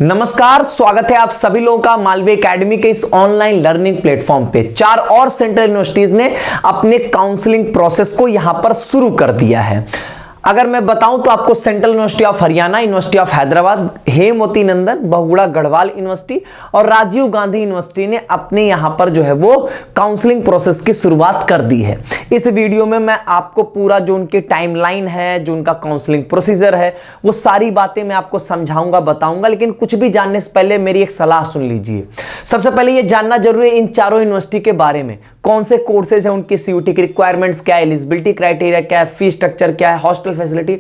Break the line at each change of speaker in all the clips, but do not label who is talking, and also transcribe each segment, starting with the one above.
नमस्कार, स्वागत है आप सभी लोगों का मालवी एकेडमी के इस ऑनलाइन लर्निंग प्लेटफॉर्म पे। 4 और सेंट्रल यूनिवर्सिटीज ने अपने काउंसलिंग प्रोसेस को यहां पर शुरू कर दिया है। अगर मैं बताऊं तो आपको central university of Haryana, university of Hyderabad, Hemvati Nandan, Bahuguna Garhwal university और राजीव गांधी यूनिवर्सिटी ने अपने यहां पर जो है वो काउंसलिंग प्रोसेस की शुरुआत कर दी है। इस वीडियो में मैं आपको पूरा जो उनके टाइमलाइन है, जो उनका काउंसलिंग प्रोसीजर है, वो सारी बातें मैं आपको समझाऊंगा, बताऊंगा। लेकिन कुछ भी जानने से पहले मेरी एक सलाह सुन लीजिए। सबसे पहले ये जानना जरूरी है इन चारों यूनिवर्सिटी के बारे में, कौन से कोर्सेज हैं, उनकी सीयूटी की रिक्वायरमेंट्स क्या है, एलिजिबिलिटी क्राइटेरिया क्या है, फीस स्ट्रक्चर क्या है, हॉस्टल फैसिलिटी,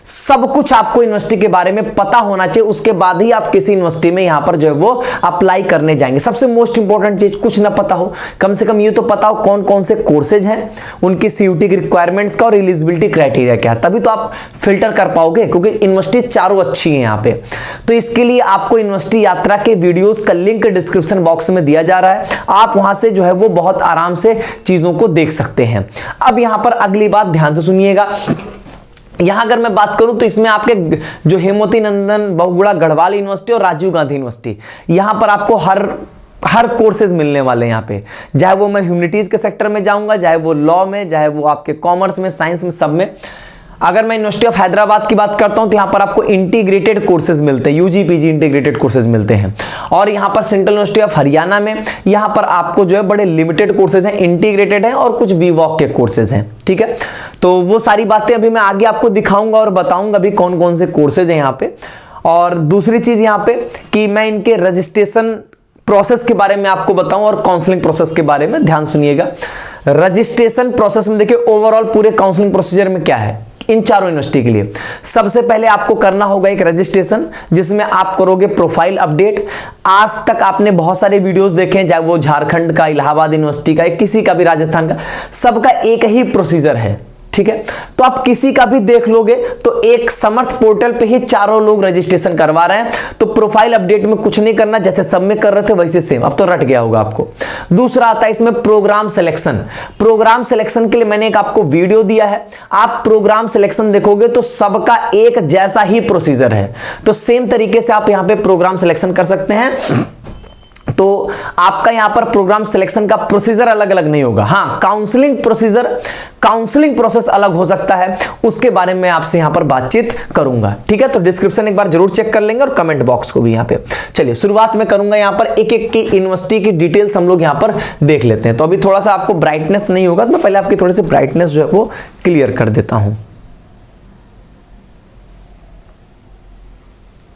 सब कुछ आपको यूनिवर्सिटी के बारे में पता होना चाहिए। उसके बाद ही आप किसी यूनिवर्सिटी में यहां पर जो है वो अप्लाई करने जाएंगे। सबसे मोस्ट इंपॉर्टेंट चीज, कुछ ना पता हो, कम से कम ये तो पता हो कौन कौन से कोर्सेज हैं, उनकी सीयूटी की रिक्वायरमेंट्स का और एलिजिबिलिटी क्राइटेरिया क्या है, तभी तो आप फिल्टर कर पाओगे। क्योंकि यूनिवर्सिटी चारों अच्छी है यहां पे। तो इसके लिए आपको यूनिवर्सिटी यात्रा के वीडियोस का लिंक डिस्क्रिप्शन बॉक्स में दिया जा रहा है, आप वहां से जो है वो बहुत आराम से चीजों को देख सकते हैं। अब यहां पर अगली बात ध्यान से सुनिएगा। यहां अगर मैं बात करूं तो इसमें आपके जो हेमवती नंदन, बहुगुणा गढ़वाल यूनिवर्सिटी और राजीव गांधी यूनिवर्सिटी, यहां पर आपको हर कोर्सेज मिलने वाले हैं यहाँ पे। चाहे वो मैं ह्यूमैनिटीज के सेक्टर में जाऊंगा, चाहे वो लॉ में, चाहे वो आपके कॉमर्स में, साइंस में, सब में। अगर मैं यूनिवर्सिटी ऑफ हैदराबाद की बात करता हूं तो यहां पर आपको इंटीग्रेटेड कोर्सेज मिलते हैं, यूजी पीजी इंटीग्रेटेड कोर्सेज मिलते हैं। और यहां पर सेंट्रल यूनिवर्सिटी ऑफ हरियाणा में यहां पर आपको जो है बड़े लिमिटेड कोर्सेज हैं, इंटीग्रेटेड हैं और कुछ वीवॉक के कोर्सेज हैं। ठीक है, तो वो सारी बातें अभी मैं आगे आपको दिखाऊंगा और बताऊंगा अभी कौन कौन से कोर्सेज हैं यहाँ पे। और दूसरी चीज यहाँ पे कि मैं इनके रजिस्ट्रेशन प्रोसेस के बारे में आपको बताऊं और काउंसलिंग प्रोसेस के बारे में ध्यान सुनिएगा। रजिस्ट्रेशन प्रोसेस में देखिए ओवरऑल पूरे काउंसलिंग प्रोसीजर में क्या है इन चारों यूनिवर्सिटी के लिए। सबसे पहले आपको करना होगा एक रजिस्ट्रेशन, जिसमें आप करोगे प्रोफाइल अपडेट। आज तक आपने बहुत सारे वीडियोस देखे हैं, चाहे वो झारखंड का, इलाहाबाद यूनिवर्सिटी का, किसी का भी, राजस्थान का, सबका एक ही प्रोसीजर है। ठीक है, तो आप किसी का भी देख लोगे तो एक समर्थ पोर्टल पे ही चारों लोग रजिस्ट्रेशन करवा रहे हैं। तो प्रोफाइल अपडेट में कुछ नहीं करना, जैसे सब में कर रहे थे वैसे सेम, अब तो रट गया होगा आपको। दूसरा आता है इसमें प्रोग्राम सिलेक्शन। प्रोग्राम सिलेक्शन के लिए मैंने एक आपको वीडियो दिया है, आप प्रोग्राम सिलेक्शन देखोगे तो सबका एक जैसा ही प्रोसीजर है। तो सेम तरीके से आप यहां पे प्रोग्राम सिलेक्शन कर सकते हैं। तो आपका यहां पर प्रोग्राम सिलेक्शन का प्रोसीजर अलग अलग नहीं होगा। हाँ, काउंसलिंग प्रोसेस अलग हो सकता है, उसके बारे में आपसे यहां पर बातचीत करूंगा। ठीक है, तो डिस्क्रिप्शन एक बार जरूर चेक कर लेंगे और कमेंट बॉक्स को भी यहां पे। चलिए शुरुआत में करूंगा यहां पर एक एक की यूनिवर्सिटी की डिटेल्स हम लोग यहां पर देख लेते हैं। तो अभी थोड़ा सा आपको ब्राइटनेस नहीं होगा, तो मैं पहले आपकी थोड़ी सी ब्राइटनेस जो है वो क्लियर कर देता हूं।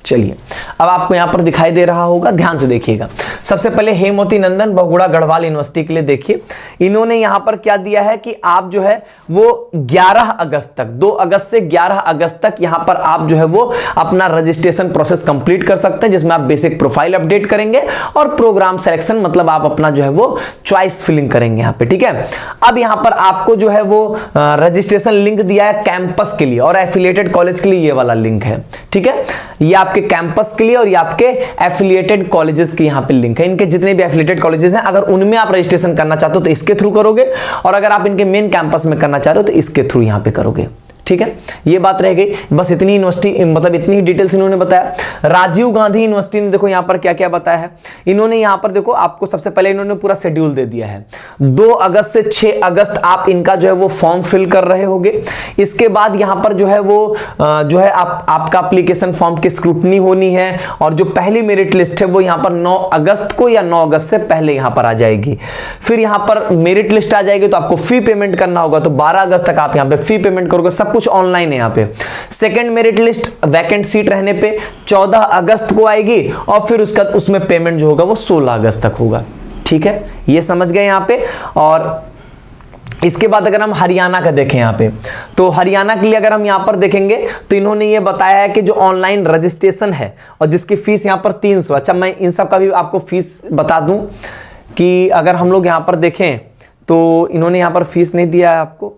चलिए, अब आपको यहां पर दिखाई दे रहा होगा, ध्यान से देखिएगा। सबसे पहले हेमवती नंदन, बहुगुणा गढ़वाल यूनिवर्सिटी के लिए देखिए, इन्होंने यहां पर क्या दिया है कि आप जो है वो 11 अगस्त तक, 2 अगस्त से 11 अगस्त तक यहां पर आप जो है वो अपना रजिस्ट्रेशन प्रोसेस कंप्लीट कर सकते हैं, जिसमें आप बेसिक प्रोफाइल अपडेट करेंगे और प्रोग्राम सिलेक्शन, मतलब आप अपना जो है वो चॉइस फिलिंग करेंगे यहां पे। ठीक है, अब यहां पर आपको जो है वो रजिस्ट्रेशन लिंक दिया है कैंपस के लिए और एफिलिएटेड कॉलेज के लिए, ये वाला लिंक है। ठीक है, ये आपके कैंपस के लिए और ये आपके एफिलिएटेड कॉलेजेस के यहां पे लिंक है। इनके जितने भी एफिलिएटेड कॉलेजेस हैं, अगर उनमें आप रजिस्ट्रेशन करना चाहते हो तो इसके थ्रू करोगे, और अगर आप इनके मेन कैंपस में करना चाह रहे हो तो इसके थ्रू यहां पे करोगे। ठीक है, ये बात रह गई। बस इतनी यूनिवर्सिटी, मतलब इतनी ही डिटेल्स इन्होंने बताया। राजीव गांधी यूनिवर्सिटी ने देखो यहां पर क्या क्या बताया है। इन्होंने यहां पर देखो आपको सबसे पहले इन्होंने पूरा शेड्यूल दे दिया है। 2 अगस्त से 6 अगस्त आप इनका जो है वो फॉर्म फिल कर रहे होगे। इसके बाद यहां पर जो है वो जो है आपका एप्लीकेशन फॉर्म की स्क्रूटनी होनी है, और जो पहली मेरिट लिस्ट है वो यहां पर 9 अगस्त को या 9 अगस्त से पहले यहां पर आ जाएगी। फिर यहां पर मेरिट लिस्ट आ जाएगी तो आपको फी पेमेंट करना होगा, तो 12 अगस्त तक आप यहां पे फी पेमेंट करोगे। सब कुछ ऑनलाइन है यहाँ पे। Second merit list vacant seat रहने पे 14 अगस्त को आएगी, और फिर उसका उसमें पेमेंट जो होगा वो 16 अगस्त तक होगा। ठीक है, ये समझ गए यहाँ पे। और इसके बाद अगर हम हरियाणा का देखें यहाँ पे, तो हरियाणा के लिए अगर हम यहाँ पर देखेंगे तो इन्होंने ये बताया है कि जो ऑनलाइन रजिस्ट्रेशन है और जिसकी फीस यहाँ पर 300। अच्छा, मैं इन सब का भी आपको फीस बता दूं कि अगर हम लोग यहाँ पर देखें तो इन्होंने यहाँ पर फीस नहीं दिया है आपको।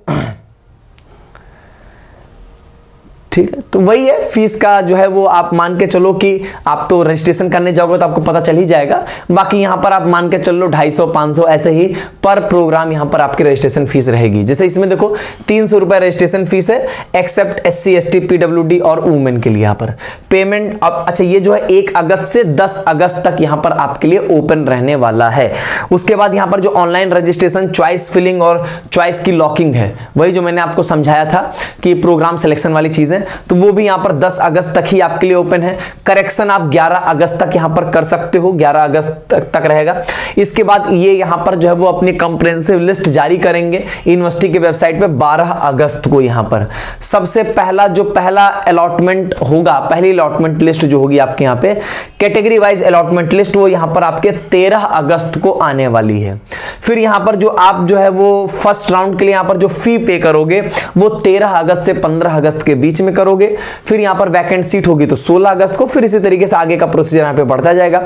ठीक है, तो वही है फीस का जो है वो आप मान के चलो कि आप तो रजिस्ट्रेशन करने जाओगे तो आपको पता चल ही जाएगा। बाकी यहाँ पर आप मान के चलो 250 500 ऐसे ही पर प्रोग्राम यहाँ पर आपकी रजिस्ट्रेशन फीस रहेगी। जैसे इसमें देखो 300 रुपए रजिस्ट्रेशन फीस है एक्सेप्ट SC ST PWD और वुमेन के लिए यहाँ पर पेमेंट। अब अच्छा ये जो है 1 अगस्त से 10 अगस्त तक यहाँ पर आपके लिए ओपन रहने वाला है। उसके बाद यहाँ पर जो ऑनलाइन रजिस्ट्रेशन चॉइस फिलिंग और चॉइस की लॉकिंग है, वही जो मैंने आपको समझाया था कि प्रोग्राम सिलेक्शन वाली चीजें, तो वो भी यहां पर 10 अगस्त तक ही आपके लिए ओपन है। करेक्शन आप 11 अगस्त तक यहां पर कर सकते हो, 11 अगस्त तक रहेगा। इसके बाद ये यहां पर जो है वो अपनी कंप्रेहेंसिव लिस्ट जारी करेंगे यूनिवर्सिटी के वेबसाइट पे 12 अगस्त को। यहां पर सबसे पहला जो पहला अलॉटमेंट होगा, पहली अलॉटमेंट लिस्ट जो होगी आपके यहां पे कैटेगरी वाइज अलॉटमेंट लिस्ट, वो यहां पर आपके 13 अगस्त को आने वाली है। फिर यहां पर जो आप जो है वो फर्स्ट राउंड के लिए यहां पर जो फी पे करोगे वो 13 अगस्त से 15 अगस्त के बीच में करोगे। फिर यहां पर वैकेंट सीट होगी तो 16 अगस्त को। फिर इसी तरीके से आगे का प्रोसीजर यहां पे बढ़ता जाएगा,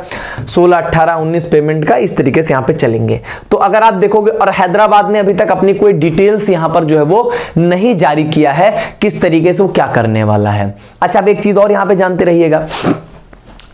16 18 19 पेमेंट का इस तरीके से यहां पे चलेंगे। तो अगर आप देखोगे, और हैदराबाद ने अभी तक अपनी कोई डिटेल्स यहां पर जो है वो नहीं जारी किया है किस तरीके से वो क्या करने वाला है। अच्छा, अब एक चीज और यहां पे जानते रहिएगा,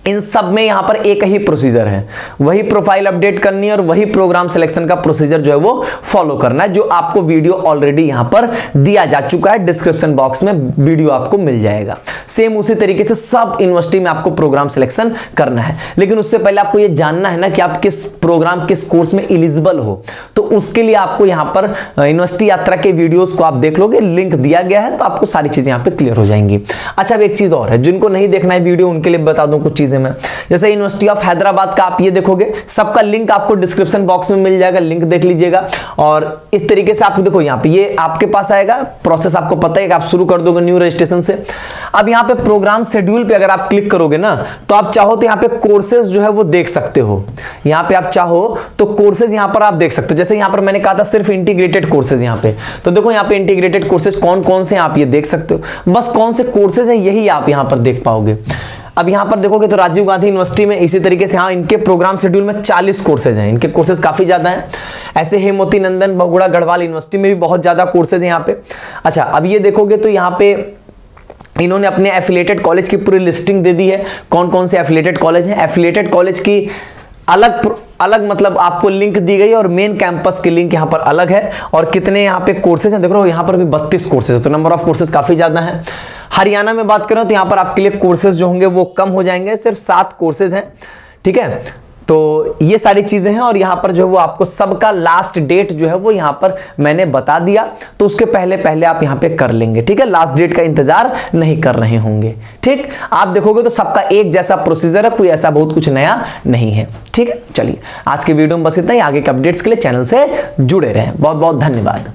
इन सब में यहां पर एक ही प्रोसीजर है, वही प्रोफाइल अपडेट करनी है और वही प्रोग्राम सिलेक्शन का प्रोसीजर जो है वो फॉलो करना है, जो आपको वीडियो ऑलरेडी यहां पर दिया जा चुका है। डिस्क्रिप्शन बॉक्स में वीडियो आपको मिल जाएगा। सेम उसी तरीके से सब यूनिवर्सिटी में आपको प्रोग्राम सिलेक्शन करना है। लेकिन उससे पहले आपको यह जानना है ना कि आप किस प्रोग्राम किस कोर्स में एलिजिबल हो, तो उसके लिए आपको यहां पर यूनिवर्सिटी यात्रा के वीडियोस को आप देख लोगे, लिंक दिया गया है, तो आपको सारी चीजें यहां पर क्लियर हो जाएंगी। अच्छा, अब एक चीज और है, जिनको नहीं देखना है वीडियो उनके लिए बता दूं कुछ चीजें में। जैसे यूनिवर्सिटी ऑफ हैदराबाद का आप ये देखोगे, सबका लिंक आपको डिस्क्रिप्शन बॉक्स में मिल जाएगा, लिंक देख लीजिएगा। और इस तरीके से आप देखो यहां पे ये आपके पास आएगा, प्रोसेस आपको पता है कि आप शुरू कर दोगे न्यू रजिस्ट्रेशन से। अब यहां पे प्रोग्राम शेड्यूल पे अगर आप क्लिक करोगे ना, तो आप चाहो तो यहां पे कोर्सेज जो है वो देख सकते हो। यहां पे आप चाहो तो कोर्सेज यहां पर आप देख सकते हो। जैसे यहां पर मैंने कहा था सिर्फ इंटीग्रेटेड कोर्सेज, यहां पे तो देखो यहां पे इंटीग्रेटेड कोर्सेज कौन कौन से आप ये देख सकते हो। बस कौन से कोर्सेज है यही आप यहां पर देख पाओगे। अब यहां पर देखोगे तो राजीव गांधी यूनिवर्सिटी में इसी तरीके से, हाँ, इनके प्रोग्राम शेड्यूल में 40 कोर्सेज हैं, इनके कोर्सेज काफी ज्यादा हैं। ऐसे हेमवती नंदन बहुगुणा गढ़वाल यूनिवर्सिटी में भी बहुत ज्यादा कोर्सेज हैं यहाँ पे। अच्छा, अब ये देखोगे तो यहाँ पे इन्होंने अपने एफिलिएटेड कॉलेज की पूरी लिस्टिंग दे दी है, कौन कौन से एफिलिएटेड कॉलेज हैं। एफिलिएटेड कॉलेज की अलग मतलब आपको लिंक दी गई और मेन कैंपस की लिंक यहाँ पर अलग है। और कितने यहाँ पे कोर्सेज हैं देख रहे हो, यहाँ पर भी 32 कोर्सेज है, तो नंबर ऑफ कोर्सेज काफी ज्यादा है। हरियाणा में बात करें तो यहाँ पर आपके लिए कोर्सेज जो होंगे वो कम हो जाएंगे, सिर्फ 7 कोर्सेज हैं। ठीक है, तो ये सारी चीजें हैं। और यहाँ पर जो है वो आपको सबका लास्ट डेट जो है वो यहाँ पर मैंने बता दिया, तो उसके पहले पहले आप यहाँ पे कर लेंगे। ठीक है, लास्ट डेट का इंतजार नहीं कर रहे होंगे। ठीक, आप देखोगे तो सबका एक जैसा प्रोसीजर है, कोई ऐसा बहुत कुछ नया नहीं है। ठीक है, चलिए आज के वीडियो में बस इतना ही। आगे के अपडेट्स के लिए चैनल से जुड़े रहें। बहुत बहुत धन्यवाद।